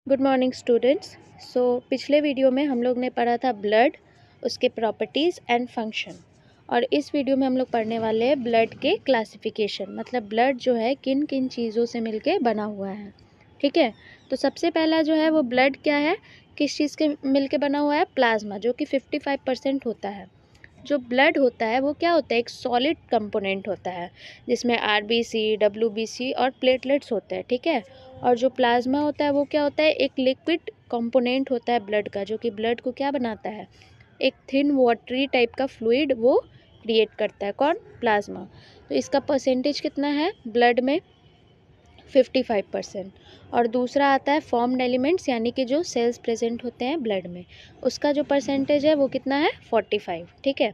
Good morning students. पिछले video में हम लोग ने पढ़ा था ब्लड, उसके प्रॉपर्टीज़ एंड फंक्शन। और इस वीडियो में हम लोग पढ़ने वाले हैं ब्लड के क्लासिफिकेशन, मतलब ब्लड जो है किन किन चीज़ों से मिलके बना हुआ है। ठीक है, तो सबसे पहला जो है वो ब्लड क्या है, किस चीज़ के मिलके बना हुआ है? प्लाज्मा, जो कि 55% होता है। जो ब्लड होता है वो क्या होता है? एक सॉलिड कंपोनेंट होता है जिसमें आरबीसी, डब्ल्यूबीसी और प्लेटलेट्स होते हैं। ठीक है, और जो प्लाज्मा होता है वो क्या होता है? एक लिक्विड कंपोनेंट होता है ब्लड का, जो कि ब्लड को क्या बनाता है? एक थिन वाटरी टाइप का फ्लूइड वो क्रिएट करता है। कौन? प्लाज्मा। तो इसका परसेंटेज कितना है ब्लड में? 55%। और दूसरा आता है फॉर्म्ड एलिमेंट्स, यानी कि जो सेल्स प्रेजेंट होते हैं ब्लड में, उसका जो परसेंटेज है वो कितना है? 45। ठीक है,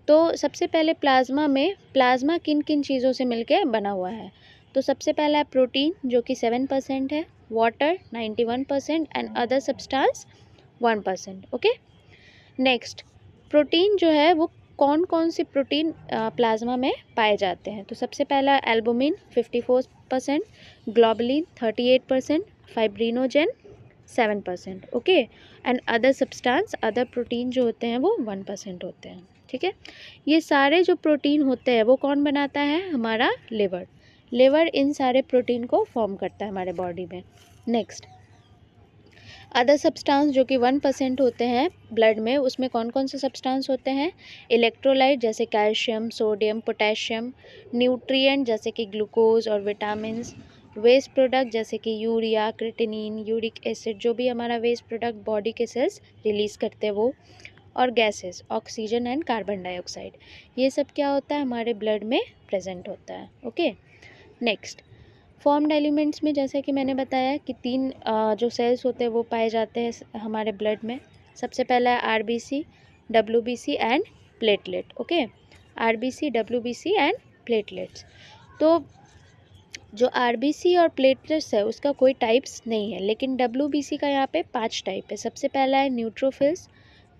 तो सबसे पहले प्लाज्मा किन किन चीज़ों से मिलके बना हुआ है? तो सबसे पहला है प्रोटीन, जो कि 7% है, water 91% and other substance 1%। Okay, next, protein जो है वो कौन कौन सी प्रोटीन प्लाज्मा में पाए जाते हैं? तो सबसे पहला albumin 54%, globulin 38%, fibrinogen 7%। Okay, and other substance, other protein जो होते हैं वो 1% होते हैं। ठीक है, ये सारे जो प्रोटीन होते हैं वो कौन बनाता है? हमारा लिवर इन सारे प्रोटीन को फॉर्म करता है हमारे बॉडी में। नेक्स्ट, अदर सब्सटेंस जो कि 1% होते हैं ब्लड में, उसमें कौन कौन से सब्सटेंस होते हैं? इलेक्ट्रोलाइट जैसे कैल्शियम, सोडियम, पोटेशियम, न्यूट्रिएंट जैसे कि ग्लूकोज और विटामिन्स, वेस्ट प्रोडक्ट जैसे कि यूरिया, क्रिएटिनिन, यूरिक एसिड, जो भी हमारा वेस्ट प्रोडक्ट बॉडी के सेल्स रिलीज़ करते हैं वो, और gases, oxygen and carbon dioxide. ये सब क्या होता है? हमारे ब्लड में प्रेजेंट होता है। ओके, नेक्स्ट, फॉर्म्ड एलिमेंट्स में जैसे कि मैंने बताया कि तीन जो सेल्स होते हैं वो पाए जाते हैं हमारे ब्लड में। सबसे पहला है RBC, WBC and platelet. Okay, RBC, WBC and platelets. तो जो आरबीसी और प्लेटलेट्स है उसका कोई टाइप्स नहीं है, लेकिन डब्ल्यूबीसी का यहाँ पे 5 टाइप है। सबसे पहला है neutrophils,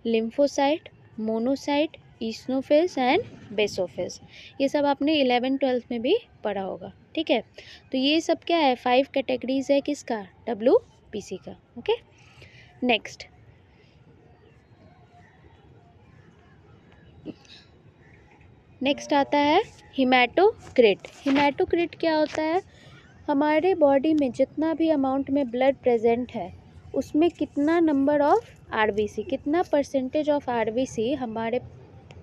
lymphocyte, monocyte, eosinophils and basophils. ये सब आपने 11th-12th में भी पढ़ा होगा। ठीक है, तो ये सब क्या है? 5 कैटेगरीज है किसका? डब्ल्यूबीसी का। ओके, नेक्स्ट, आता है हिमैटोक्रिट। हिमैटोक्रिट क्या होता है? हमारे बॉडी में जितना भी अमाउंट में ब्लड प्रेजेंट है उसमें कितना नंबर ऑफ आरबीसी, कितना परसेंटेज ऑफ आरबीसी हमारे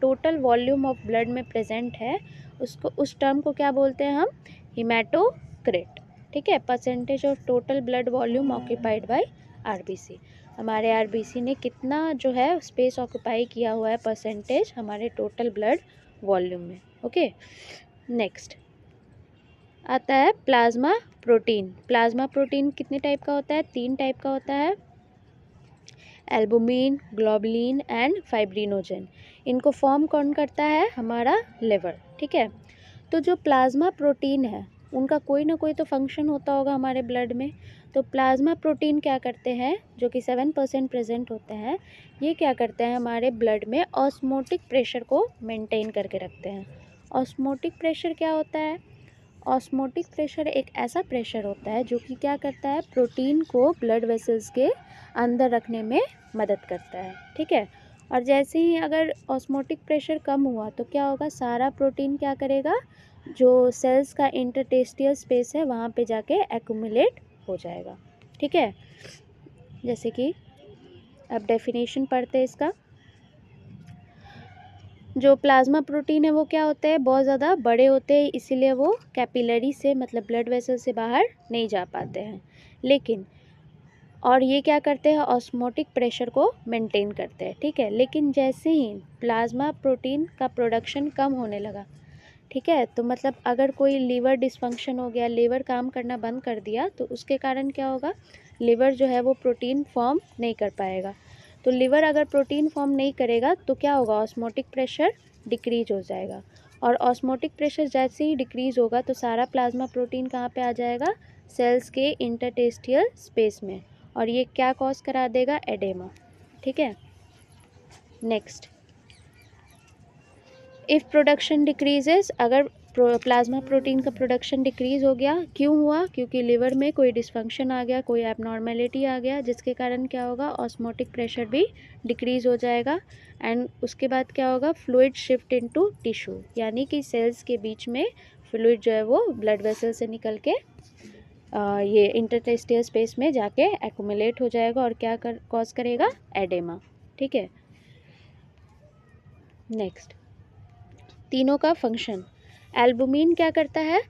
टोटल वॉल्यूम ऑफ ब्लड में प्रेजेंट है, उसको, उस टर्म को क्या बोलते हैं हम? हिमैटोक्रिट। ठीक है, percentage of total blood volume occupied by RBC. हमारे आरबीसी ने कितना जो है स्पेस ऑक्यूपाई किया हुआ है परसेंटेज हमारे टोटल ब्लड वॉल्यूम में। ओके, नेक्स्ट आता है प्लाज्मा प्रोटीन। प्लाज्मा प्रोटीन कितने टाइप का होता है? 3 टाइप का होता है, एल्बुमिन, ग्लोबुलिन एंड फाइब्रिनोजेन। इनको फॉर्म कौन करता है? हमारा लिवर। ठीक है, तो जो प्लाज्मा प्रोटीन है उनका कोई ना कोई तो फंक्शन होता होगा हमारे ब्लड में। तो प्लाज्मा प्रोटीन क्या करते हैं, जो कि 7% प्रेजेंट होते हैं, ये क्या करते हैं? हमारे ब्लड में ऑस्मोटिक प्रेशर को मेंटेन करके रखते हैं। ऑस्मोटिक प्रेशर क्या होता है? ऑस्मोटिक प्रेशर एक ऐसा प्रेशर होता है जो कि क्या करता है? प्रोटीन को ब्लड वेसल्स के अंदर रखने में मदद करता है। ठीक है, और जैसे ही अगर ऑस्मोटिक प्रेशर कम हुआ तो क्या होगा? सारा प्रोटीन क्या करेगा? जो सेल्स का इंटरस्टिशियल स्पेस है वहाँ पे जाके एक्यूमुलेट हो जाएगा। ठीक है, जैसे कि अब डेफिनेशन पढ़ते हैं इसका। जो प्लाज्मा प्रोटीन है वो क्या होते हैं? बहुत ज़्यादा बड़े होते हैं, इसीलिए वो कैपिलरी से, मतलब ब्लड वेसल से बाहर नहीं जा पाते हैं। लेकिन और ये क्या करते हैं? ऑस्मोटिक प्रेशर को मेंटेन करते हैं। ठीक है, लेकिन जैसे ही प्लाज्मा प्रोटीन का प्रोडक्शन कम होने लगा, ठीक है, तो मतलब अगर कोई लीवर डिसफंक्शन हो गया, लीवर काम करना बंद कर दिया, तो उसके कारण क्या होगा? लीवर जो है वो प्रोटीन फॉर्म नहीं कर पाएगा। तो लीवर अगर प्रोटीन फॉर्म नहीं करेगा तो क्या होगा? ऑस्मोटिक प्रेशर डिक्रीज हो जाएगा, और ऑस्मोटिक प्रेशर जैसे ही डिक्रीज होगा तो सारा प्लाज्मा प्रोटीन कहाँ पे आ जाएगा? सेल्स के इंटरस्टिशियल स्पेस में, और ये क्या कॉज करा देगा? एडेमा। ठीक है, नेक्स्ट, इफ़ प्रोडक्शन डिक्रीजेस, अगर प्लाज्मा प्रोटीन का प्रोडक्शन डिक्रीज़ हो गया। क्यों हुआ? क्योंकि लिवर में कोई डिसफंक्शन आ गया, कोई एबनॉर्मेलिटी आ गया, जिसके कारण क्या होगा, ऑस्मोटिक प्रेशर भी डिक्रीज़ हो जाएगा। एंड उसके बाद क्या होगा, फ्लूइड शिफ्ट इनटू टिश्यू, यानी कि सेल्स के बीच में फ्लूइड जो है वो ब्लड वेसल से निकल के ये इंटरस्टिशियल स्पेस में जाके एक्यूमुलेट हो जाएगा और क्या कॉज करेगा, एडेमा। ठीक है, नेक्स्ट तीनों का फंक्शन। एल्बुमिन क्या करता है?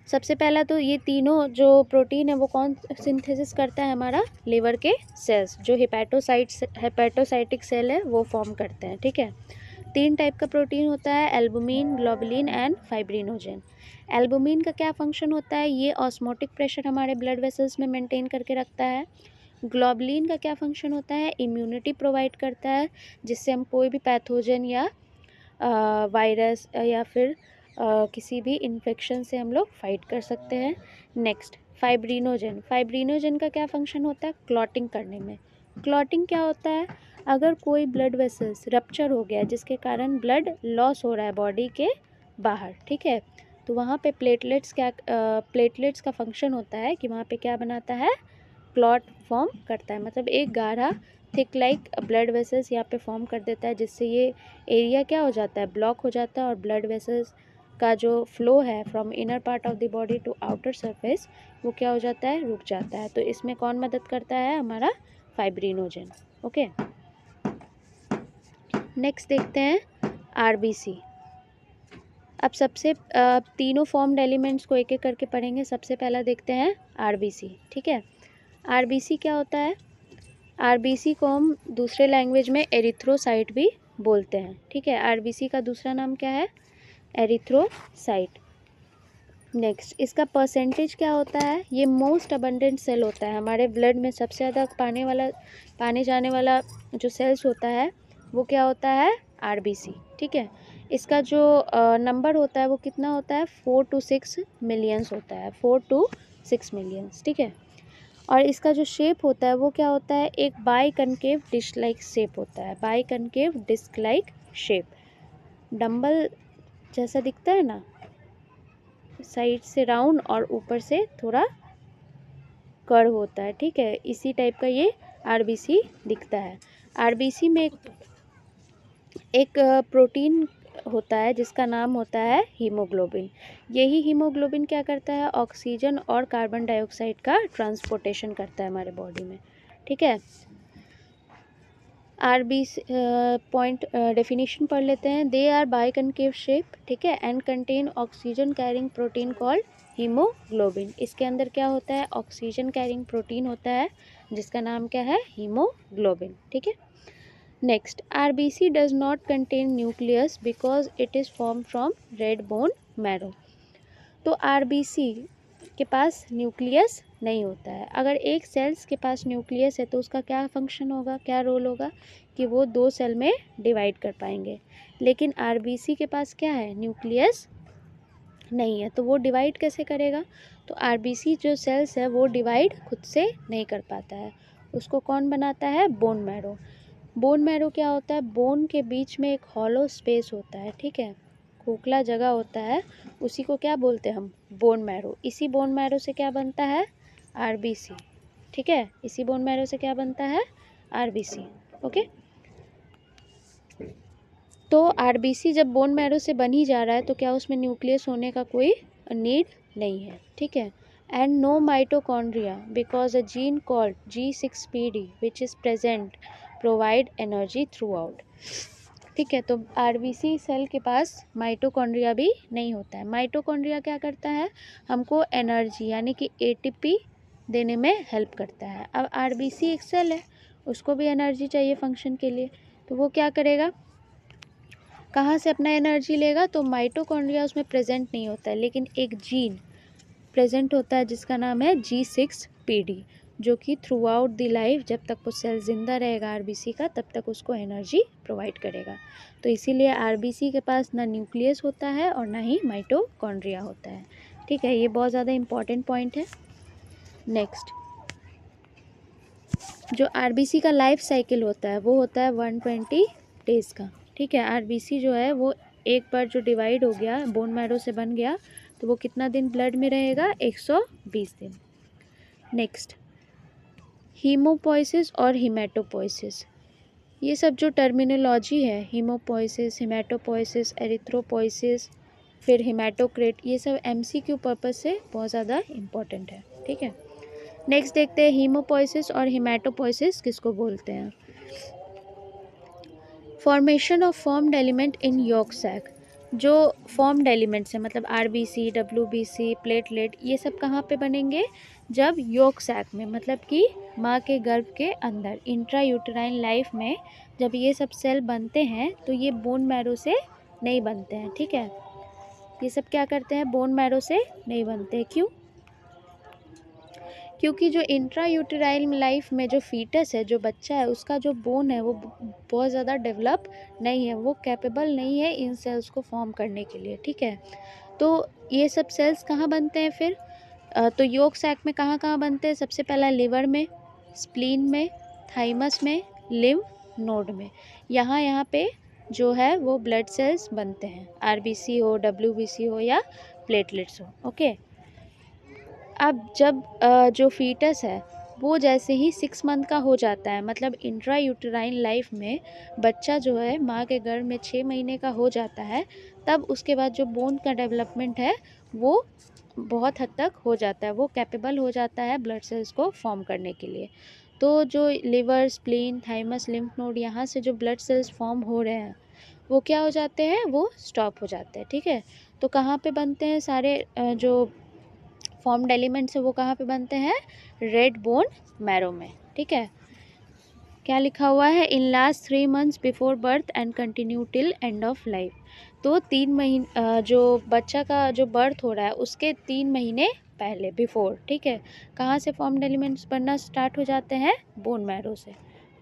सबसे पहला तो ये तीनों जो प्रोटीन है वो कौन सिंथेसिस करता है, हमारा लिवर के सेल्स, जो हेपेटोसाइटिक सेल है वो फॉर्म करते हैं। ठीक है, 3 टाइप का प्रोटीन होता है, albumin, globulin and fibrinogen. Albumin का क्या फंक्शन होता है? ये ऑस्मोटिक प्रेशर हमारे ब्लड वेसल्स में मेंटेन करके रखता है। ग्लोबुलिन का क्या फंक्शन होता है? इम्यूनिटी प्रोवाइड करता है, जिससे हम कोई भी पैथोजन या वायरस या फिर किसी भी इन्फेक्शन से हम लोग फाइट कर सकते हैं। Next fibrinogen. फाइब्रिनोजन का क्या फंक्शन होता है? क्लॉटिंग करने में। क्लॉटिंग क्या होता है? अगर कोई ब्लड वेसल्स रप्चर हो गया जिसके कारण ब्लड लॉस हो रहा है बॉडी के बाहर, ठीक है, तो वहाँ पे प्लेटलेट्स का फंक्शन होता है कि वहाँ पे क्या बनाता है, क्लॉट फॉर्म करता है। मतलब एक गाढ़ा थिक लाइक ब्लड वेसल्स यहाँ पे फॉर्म कर देता है, जिससे ये एरिया क्या हो जाता है, ब्लॉक हो जाता है और ब्लड वेसल्स का जो फ्लो है from inner part of the body to outer surface वो क्या हो जाता है, रुक जाता है। तो इसमें कौन मदद करता है, हमारा फाइब्रिनोजन। ओके, नेक्स्ट देखते हैं आरबीसी। अब सबसे तीनों फॉर्म्ड एलिमेंट्स को एक एक करके पढ़ेंगे। सबसे पहला देखते हैं आरबीसी। ठीक है, आरबीसी क्या होता है? आरबीसी को हम दूसरे लैंग्वेज में एरिथ्रोसाइट भी बोलते हैं। ठीक है, आरबीसी का दूसरा नाम क्या है, एरिथ्रोसाइट। नेक्स्ट, इसका परसेंटेज क्या होता है? ये मोस्ट अबंडेंट सेल होता है हमारे ब्लड में। सबसे ज़्यादा पाने जाने वाला जो सेल्स होता है वो क्या होता है, आरबीसी। ठीक है, इसका जो नंबर होता है वो कितना होता है, 4 to 6 मिलियंस होता है, 4 to 6 मिलियंस। ठीक है, और इसका जो शेप होता है वो क्या होता है, एक biconcave dish like shape होता है, biconcave disc like shape, dumbbell जैसा दिखता है ना, साइड से राउंड और ऊपर से थोड़ा कर्व होता है। ठीक है, इसी टाइप का ये आरबीसी दिखता है। आरबीसी में एक प्रोटीन होता है जिसका नाम होता है हीमोग्लोबिन। यही हीमोग्लोबिन क्या करता है, ऑक्सीजन और कार्बन डाइऑक्साइड का ट्रांसपोर्टेशन करता है हमारे बॉडी में। ठीक है, आरबीसी पॉइंट डेफिनेशन पढ़ लेते हैं। They are biconcave shape, ठीक है, and contain oxygen carrying protein called haemoglobin. इसके अंदर क्या होता है, ऑक्सीजन कैरिंग प्रोटीन होता है जिसका नाम क्या है, हीमोग्लोबिन। ठीक है, next, RBC does not contain nucleus because it is form from red bone marrow. तो आरबीसी के पास न्यूक्लियस नहीं होता है। अगर एक सेल्स के पास न्यूक्लियस है तो उसका क्या फंक्शन होगा, क्या रोल होगा, कि वो 2 सेल में डिवाइड कर पाएंगे। लेकिन आरबीसी के पास क्या है, न्यूक्लियस नहीं है, तो वो डिवाइड कैसे करेगा? तो आरबीसी जो सेल्स है वो डिवाइड खुद से नहीं कर पाता है, उसको कौन बनाता है, बोन मैरो। बोन मैरो क्या होता है, बोन के बीच में एक हॉलो स्पेस होता है, ठीक है, खोखला जगह होता है, उसी को क्या बोलते हैं हम, बोन मैरो। इसी बोन मैरो से क्या बनता है, आरबीसी। ठीक है, इसी बोन मैरो से क्या बनता है, आरबीसी। ओके, तो आरबीसी जब बोन मैरो से बन ही जा रहा है तो क्या उसमें न्यूक्लियस होने का कोई नीड नहीं है। ठीक है, and no mitochondria because a gene called G6PD which is present provide energy throughout. ठीक है, तो आरबीसी सेल के पास माइटोकॉन्ड्रिया भी नहीं होता है। माइटोकॉन्ड्रिया क्या करता है, हमको एनर्जी यानी कि एटीपी देने में हेल्प करता है। अब आरबीसी एक सेल है, उसको भी एनर्जी चाहिए फंक्शन के लिए, तो वो क्या करेगा, कहाँ से अपना एनर्जी लेगा, तो माइटोकॉन्ड्रिया उसमें प्रेजेंट नहीं होता है, लेकिन एक जीन प्रेजेंट होता है जिसका नाम है G6PD, जो कि थ्रू आउट द लाइफ, जब तक वो सेल जिंदा रहेगा आरबीसी का, तब तक उसको एनर्जी प्रोवाइड करेगा। तो इसीलिए आरबीसी के पास ना न्यूक्लियस होता है और ना ही माइटोकॉन्ड्रिया होता है। ठीक है, ये बहुत ज़्यादा इंपॉर्टेंट पॉइंट है। नेक्स्ट, जो आरबीसी का लाइफ साइकिल होता है वो होता है 120 डेज़ का। ठीक है, आरबीसी जो है वो एक बार जो डिवाइड हो गया बोन मैरो से बन गया तो वो कितना दिन ब्लड में रहेगा, 120 दिन। नेक्स्ट, हीमोपोइसिस और हिमेटोपोइसिस। ये सब जो टर्मिनोलॉजी है, हीमोपोइसिस, हिमेटोपोइसिस, एरिथ्रोपोइसिस, फिर हिमेटोक्रेट, ये सब एमसीक्यू पर्पज से बहुत ज़्यादा इम्पोर्टेंट है, ठीक है। नेक्स्ट देखते हैं हीमोपोइसिस और हिमेटोपोइसिस किसको बोलते हैं। Formation of formed element in yolk sac. जो फॉर्म्ड एलिमेंट्स हैं मतलब आरबीसी, डब्ल्यूबीसी, प्लेटलेट, ये सब कहाँ पे बनेंगे, जब यॉर्क सैक में, मतलब कि माँ के गर्भ के अंदर इंट्रा यूटेराइन लाइफ में जब ये सब सेल बनते हैं तो ये बोन मैरो से नहीं बनते हैं, ठीक है। ये सब क्या करते हैं, बोन मैरो से नहीं बनते। क्यों? क्योंकि जो इंट्रा यूटेराइन लाइफ में जो फीटस है, जो बच्चा है, उसका जो बोन है वो बहुत ज़्यादा डेवलप नहीं है, वो कैपेबल नहीं है इन सेल्स को फॉर्म करने के लिए, ठीक है। तो ये सब सेल्स कहाँ बनते हैं फिर, तो यॉर्क सैक में कहाँ कहाँ बनते हैं, सबसे पहला लिवर में, स्प्लीन में, थाइमस में, लिम्फ नोड में। यहाँ पे जो है वो ब्लड सेल्स बनते हैं, आरबीसी हो, डब्ल्यूबीसी हो या प्लेटलेट्स हो, ओके। अब जब जो फीटस है वो जैसे ही 6 मंथ का हो जाता है, मतलब इंट्रा यूटेराइन लाइफ में बच्चा जो है माँ के गर्भ में 6 महीने का हो जाता है, तब उसके बाद जो बोन का डेवलपमेंट है वो बहुत हद तक हो जाता है, वो कैपेबल हो जाता है ब्लड सेल्स को फॉर्म करने के लिए। तो जो liver, spleen, thymus, lymph node, यहाँ से जो ब्लड सेल्स फॉर्म हो रहे हैं वो क्या हो जाते हैं, वो स्टॉप हो जाते हैं, ठीक है। तो कहाँ पे बनते हैं सारे जो फॉर्म्ड एलिमेंट्स है वो कहाँ पे बनते हैं, रेड बोन मैरो में, ठीक है। क्या लिखा हुआ है, in last 3 months before birth and continue till end of life. तो 3 महीने जो बच्चा का जो बर्थ हो रहा है उसके 3 महीने पहले, बिफोर, ठीक है, कहाँ से फॉर्म्ड एलिमेंट्स बनना स्टार्ट हो जाते हैं, बोन मैरो से,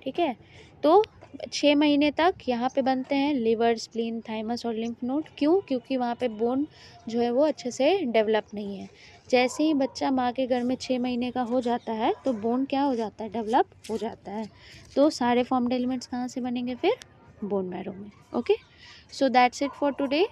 ठीक है। तो 6 महीने तक यहाँ पे बनते हैं लिवर, स्प्लीन, थाइमस और लिम्फ नोड। क्यों? क्योंकि वहाँ पे बोन जो है वो अच्छे से डेवलप नहीं है। जैसे ही बच्चा माँ के गर्भ में 6 महीने का हो जाता है तो बोन क्या हो जाता है, डेवलप हो जाता है। तो सारे फॉर्म्ड एलिमेंट्स कहाँ से बनेंगे फिर, बोन मैरो में, okay. So that's it for today.